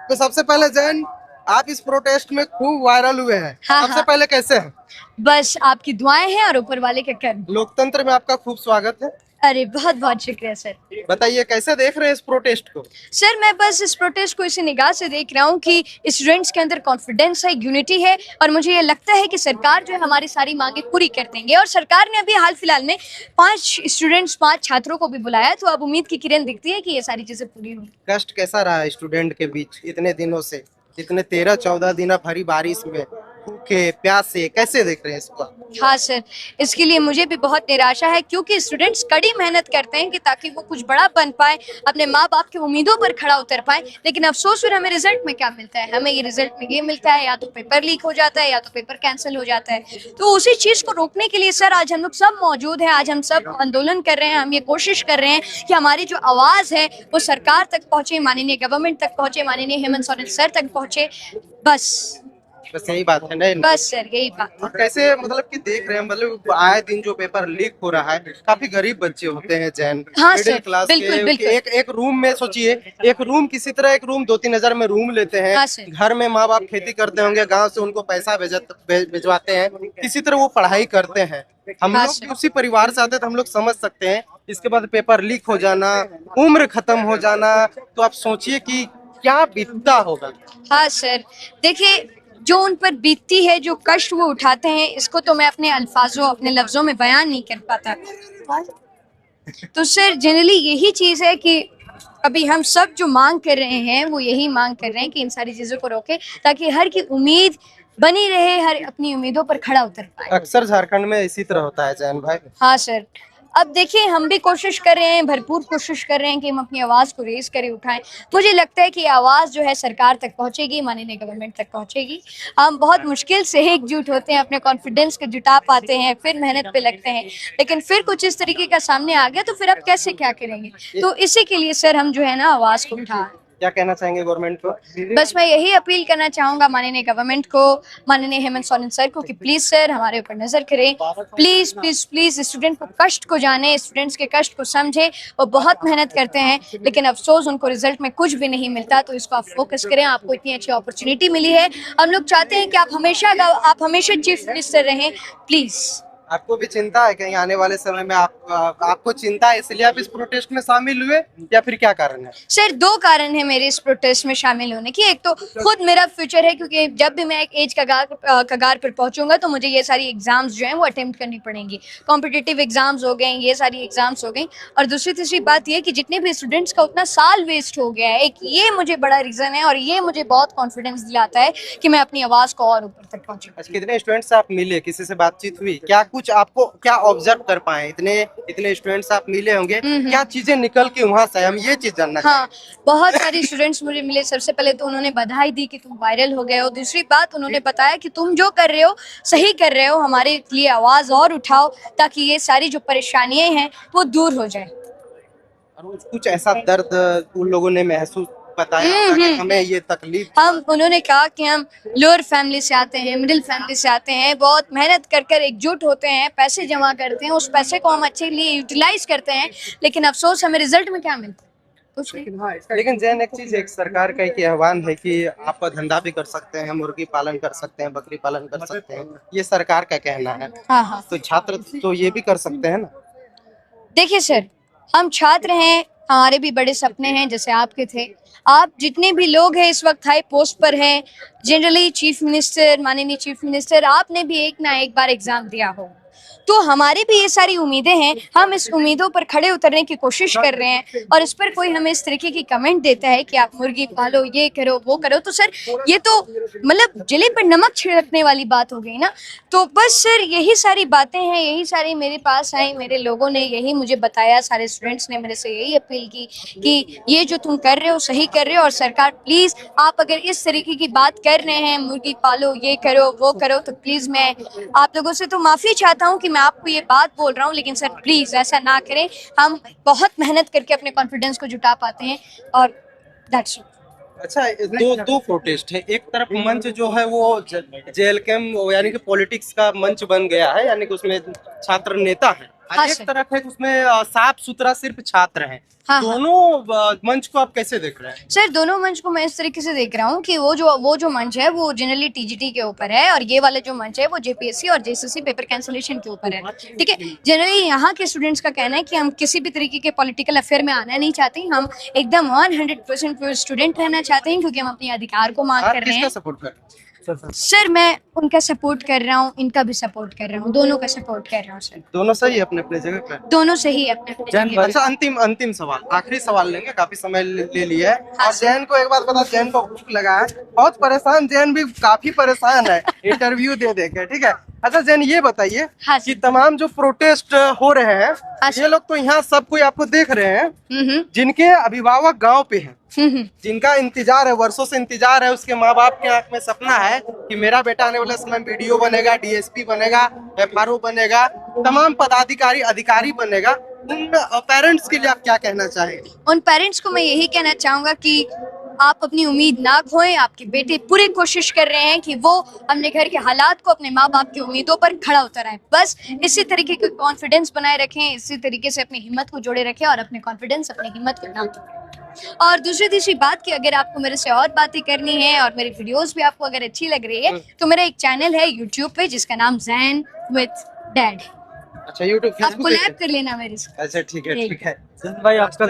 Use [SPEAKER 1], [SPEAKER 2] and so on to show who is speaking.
[SPEAKER 1] तो सबसे पहले जैन, आप इस प्रोटेस्ट में खूब वायरल हुए हैं।
[SPEAKER 2] हाँ,
[SPEAKER 1] सबसे
[SPEAKER 2] हाँ।
[SPEAKER 1] पहले कैसे हैं?
[SPEAKER 2] बस आपकी दुआएं हैं और ऊपर वाले के कर्म।
[SPEAKER 1] लोकतंत्र में आपका खूब स्वागत है।
[SPEAKER 2] अरे बहुत बहुत शुक्रिया सर।
[SPEAKER 1] बताइए कैसे देख रहे हैं इस प्रोटेस्ट को?
[SPEAKER 2] सर मैं बस इस प्रोटेस्ट को इसी निगाह से देख रहा हूँ कि स्टूडेंट्स के अंदर कॉन्फिडेंस है, यूनिटी है, और मुझे ये लगता है कि सरकार जो है हमारी सारी मांगे पूरी कर देंगे। और सरकार ने अभी हाल फिलहाल में 5 छात्रों को भी बुलाया, तो अब उम्मीद की किरण दिखती है कि ये सारी चीजें पूरी होंगी।
[SPEAKER 1] कष्ट कैसा रहा स्टूडेंट के बीच इतने दिनों से, इतने 13-14 दिन भरी बारिश में, भूखे प्यासे, कैसे देख रहे हैं इसको?
[SPEAKER 2] हाँ सर, इसके लिए मुझे भी बहुत निराशा है, क्योंकि स्टूडेंट्स कड़ी मेहनत करते हैं कि ताकि वो कुछ बड़ा बन पाए, अपने माँ बाप की उम्मीदों पर खड़ा उतर पाए। लेकिन अफसोस फिर हमें रिजल्ट में क्या मिलता है? हमें ये रिजल्ट में ये मिलता है, या तो पेपर लीक हो जाता है या तो पेपर कैंसिल हो जाता है। तो उसी चीज को रोकने के लिए सर आज हम लोग सब मौजूद हैं, आज हम सब आंदोलन कर रहे हैं। हम ये कोशिश कर रहे हैं कि हमारी जो आवाज है वो सरकार तक पहुंचे, माननीय गवर्नमेंट तक पहुंचे, माननीय हेमंत सोरेन सर तक पहुंचे। बस
[SPEAKER 1] बस यही बात है ना।
[SPEAKER 2] बस सर यही बात।
[SPEAKER 1] और कैसे मतलब कि देख रहे हैं, मतलब आए दिन जो पेपर लीक हो रहा है, काफी गरीब बच्चे होते हैं जैन,
[SPEAKER 2] हाँ
[SPEAKER 1] मिडिल
[SPEAKER 2] सर,
[SPEAKER 1] क्लास
[SPEAKER 2] बिल्कुल,
[SPEAKER 1] के,
[SPEAKER 2] बिल्कुल।
[SPEAKER 1] एक रूम में सोचिए, एक रूम किसी तरह, एक रूम 2-3 हजार में रूम लेते हैं।
[SPEAKER 2] हाँ सर।
[SPEAKER 1] घर में माँ बाप खेती करते होंगे, गांव से उनको पैसा भिजवाते हैं, किसी तरह वो पढ़ाई करते हैं। हम
[SPEAKER 2] हाँ
[SPEAKER 1] लोग
[SPEAKER 2] सर।
[SPEAKER 1] भी उसी परिवार से आते हैं, तो हम लोग समझ सकते हैं। इसके बाद पेपर लीक हो जाना, उम्र खत्म हो जाना, तो आप सोचिए कि क्या बीतता होगा।
[SPEAKER 2] हाँ सर, देखिए जो उन पर बीतती है, जो कष्ट वो उठाते हैं, इसको तो मैं अपने अल्फाजों, अपने लफ्जों में बयान नहीं कर पाता। तो सर जनरली यही चीज है कि अभी हम सब जो मांग कर रहे हैं वो यही मांग कर रहे हैं कि इन सारी चीजों को रोके, ताकि हर की उम्मीद बनी रहे, हर अपनी उम्मीदों पर खड़ा उतर पाए।
[SPEAKER 1] अक्सर झारखंड में इसी तरह होता है जैन भाई।
[SPEAKER 2] हाँ सर, अब देखिए हम भी कोशिश कर रहे हैं, भरपूर कोशिश कर रहे हैं कि हम अपनी आवाज़ को रेज करें, उठाएं। मुझे लगता है कि आवाज़ जो है सरकार तक पहुंचेगी, माननीय गवर्नमेंट तक पहुंचेगी। हम बहुत मुश्किल से एकजुट होते हैं, अपने कॉन्फिडेंस को जुटा पाते हैं, फिर मेहनत पे लगते हैं, लेकिन फिर कुछ इस तरीके का सामने आ गया तो फिर अब कैसे क्या करेंगे? तो इसी के लिए सर हम जो है ना आवाज़ को उठा।
[SPEAKER 1] क्या कहना चाहेंगे गवर्नमेंट को?
[SPEAKER 2] बस मैं यही अपील करना चाहूंगा माननीय गवर्नमेंट को, माननीय हेमंत सोरेन सर को, कि प्लीज सर हमारे ऊपर नजर करें। प्लीज प्लीज प्लीज स्टूडेंट को कष्ट को जाने, स्टूडेंट्स के कष्ट को समझे। वो बहुत मेहनत करते हैं, लेकिन अफसोस उनको रिजल्ट में कुछ भी नहीं मिलता। तो इसको आप फोकस करें, आपको इतनी अच्छी अपॉर्चुनिटी मिली है। हम लोग चाहते हैं कि आप हमेशा चीफ मिनिस्टर रहें, प्लीज।
[SPEAKER 1] आपको भी चिंता है कहीं आने वाले समय में आपको चिंता है, इसलिए आप इस प्रोटेस्ट में शामिल हुए, या फिर क्या कारण है?
[SPEAKER 2] सर दो कारण है मेरे इस प्रोटेस्ट में शामिल होने की। एक तो खुद मेरा फ्यूचर है, क्योंकि जब भी मैं एक एज कगार पर पहुंचूंगा तो मुझे ये सारी एग्जाम्स जो हैं वो अटेम्प्ट करनी पड़ेंगी। कॉम्पिटिटिव एग्जाम्स हो गए, ये सारी एग्जाम्स हो गई। और दूसरी तीसरी बात ये कि जितने भी स्टूडेंट्स का उतना साल वेस्ट हो गया है, एक ये मुझे बड़ा रीजन है, और ये मुझे बहुत कॉन्फिडेंस दिलाता है कि मैं अपनी आवाज को और ऊपर तक पहुंचूं।
[SPEAKER 1] अच्छा, कितने स्टूडेंट्स से आप मिले, किसी से बातचीत हुई क्या? कुछ आपको क्या ऑब्जर्व कर पाए? इतने स्टूडेंट्स आप मिले होंगे, क्या चीजें निकल के वहां से, हम ये चीज जानना
[SPEAKER 2] हाँ, बहुत सारे स्टूडेंट्स मुझे मिले। सबसे पहले तो उन्होंने बधाई दी कि तुम वायरल हो गए हो। दूसरी बात, उन्होंने बताया कि तुम जो कर रहे हो सही कर रहे हो, हमारे लिए आवाज और उठाओ ताकि ये सारी जो परेशानियां हैं वो दूर हो जाए।
[SPEAKER 1] कुछ ऐसा दर्द उन लोगों ने महसूस बताया होगा कि हमें ये तकलीफ?
[SPEAKER 2] उन्होंने कहा कि हम लोअर फैमिली से आते हैं, मिडिल फैमिली से आते हैं, बहुत मेहनत कर कर एकजुट होते हैं, पैसे जमा करते हैं, उस पैसे को हम अच्छे लिए यूटिलाइज करते हैं, लेकिन अफसोस हमें रिजल्ट में क्या मिलता है? कुछ नहीं।
[SPEAKER 1] लेकिन जैन एक चीज, एक सरकार का एक आह्वान है कि आप धंधा भी कर सकते हैं, मुर्गी पालन कर सकते हैं, बकरी पालन कर सकते हैं, ये सरकार का कहना है।
[SPEAKER 2] हाँ हाँ,
[SPEAKER 1] तो छात्र तो ये भी कर सकते हैं ना?
[SPEAKER 2] देखिए सर, हम छात्र हैं, हमारे भी बड़े सपने हैं जैसे आपके थे। आप जितने भी लोग हैं इस वक्त हाई पोस्ट पर हैं, जनरली चीफ मिनिस्टर, माननीय चीफ मिनिस्टर, आपने भी एक ना एक बार एग्जाम दिया हो। तो हमारी भी ये सारी उम्मीदें हैं, हम इस उम्मीदों पर खड़े उतरने की कोशिश कर रहे हैं। और इस पर कोई हमें इस तरीके की कमेंट देता है कि आप मुर्गी पालो, ये करो, वो करो, तो सर ये तो मतलब जले पर नमक छिड़कने वाली बात हो गई ना। तो बस सर यही सारी बातें हैं, यही सारी मेरे पास आई, मेरे लोगों ने यही मुझे बताया, सारे स्टूडेंट्स ने मेरे से यही अपील की कि ये जो तुम कर रहे हो सही कर रहे हो, और सरकार प्लीज आप अगर इस तरीके की बात कर रहे हैं, मुर्गी पालो, ये करो, वो करो, तो प्लीज मैं आप लोगों से तो माफी चाहता हूँ कि मैं आपको ये बात बोल रहा हूँ, लेकिन सर प्लीज ऐसा ना करें। हम बहुत मेहनत करके अपने कॉन्फिडेंस को जुटा पाते हैं, और दैट्स इट।
[SPEAKER 1] अच्छा, दो प्रोटेस्ट है। एक तरफ मंच जो है वो जेएलकेम यानी कि पॉलिटिक्स का मंच बन गया है, यानी कि उसमें छात्र नेता है,
[SPEAKER 2] हाँ
[SPEAKER 1] एक
[SPEAKER 2] सर।
[SPEAKER 1] तरफ है उसमें साफ सुथरा सिर्फ छात्र हैं।
[SPEAKER 2] हाँ,
[SPEAKER 1] दोनों मंच को आप कैसे देख रहे हैं?
[SPEAKER 2] सर दोनों मंच को मैं इस तरीके से देख रहा हूँ कि वो जो मंच है वो जनरली टीजीटी के ऊपर है, और ये वाला जो मंच है वो जेपीएससी और जेएसएससी पेपर कैंसलेशन के ऊपर है। ठीक है, जनरली यहाँ के स्टूडेंट्स का कहना है कि हम किसी भी तरीके के पॉलिटिकल अफेयर में आना नहीं चाहते, हम एकदम 100% स्टूडेंट रहना चाहते हैं, क्योंकि हम अपने अधिकार को मांग
[SPEAKER 1] आप
[SPEAKER 2] कर रहे
[SPEAKER 1] किसका
[SPEAKER 2] हैं।
[SPEAKER 1] सपोर्ट कर रहे हैं?
[SPEAKER 2] सर मैं उनका सपोर्ट कर रहा हूँ, इनका भी सपोर्ट कर रहा हूँ, दोनों का सपोर्ट कर रहा हूँ सर।
[SPEAKER 1] दोनों सही है अपने अपने जगह पे।
[SPEAKER 2] दोनों से ही अपने अपने जगह।
[SPEAKER 1] अच्छा, अंतिम अंतिम सवाल, आखिरी सवाल लेंगे, काफी समय ले लिया है।
[SPEAKER 2] हाँ,
[SPEAKER 1] और जैन को एक बात बता, जैन को भूख लगा है, बहुत परेशान, जैन भी काफी परेशान है इंटरव्यू दे दे के, ठीक है। अच्छा जैन ये बताइए
[SPEAKER 2] हाँ,
[SPEAKER 1] कि तमाम जो प्रोटेस्ट हो रहे हैं,
[SPEAKER 2] हाँ,
[SPEAKER 1] ये लोग तो यहाँ सब कोई आपको देख रहे हैं,
[SPEAKER 2] हम्म
[SPEAKER 1] जिनके अभिभावक गांव पे हैं,
[SPEAKER 2] हम्म
[SPEAKER 1] जिनका इंतजार है, वर्षों से इंतजार है, उसके माँ बाप के आंख में सपना है कि मेरा बेटा आने वाले समय वीडियो बनेगा, डीएसपी बनेगा, एफआरओ बनेगा, तमाम पदाधिकारी अधिकारी बनेगा। उन पेरेंट्स के लिए आप क्या कहना चाहेंगे?
[SPEAKER 2] उन पेरेंट्स को मैं यही कहना चाहूंगा कि आप अपनी उम्मीद ना खोएं। आपके बेटे पूरी कोशिश कर रहे हैं कि वो अपने घर के हालात को अपने माँ बाप की उम्मीदों पर खड़ा उतर आए। बस इसी तरीके का कॉन्फिडेंस बनाए रखें, इसी तरीके से अपनी हिम्मत को जोड़े रखें और अपने कॉन्फिडेंस, अपनी हिम्मत को ना तोड़ें। और दूसरी बात कि अगर आपको मेरे से और बातें करनी है और मेरी वीडियोस भी आपको अगर अच्छी लग रही है, तो मेरा एक चैनल है यूट्यूब पे जिसका नाम जैन विद डैड।
[SPEAKER 1] अच्छा, यूट्यूब
[SPEAKER 2] आप कोलैब कर लेना मेरे से।
[SPEAKER 1] अच्छा ठीक है, ठीक है।
[SPEAKER 3] जैन भाई आपका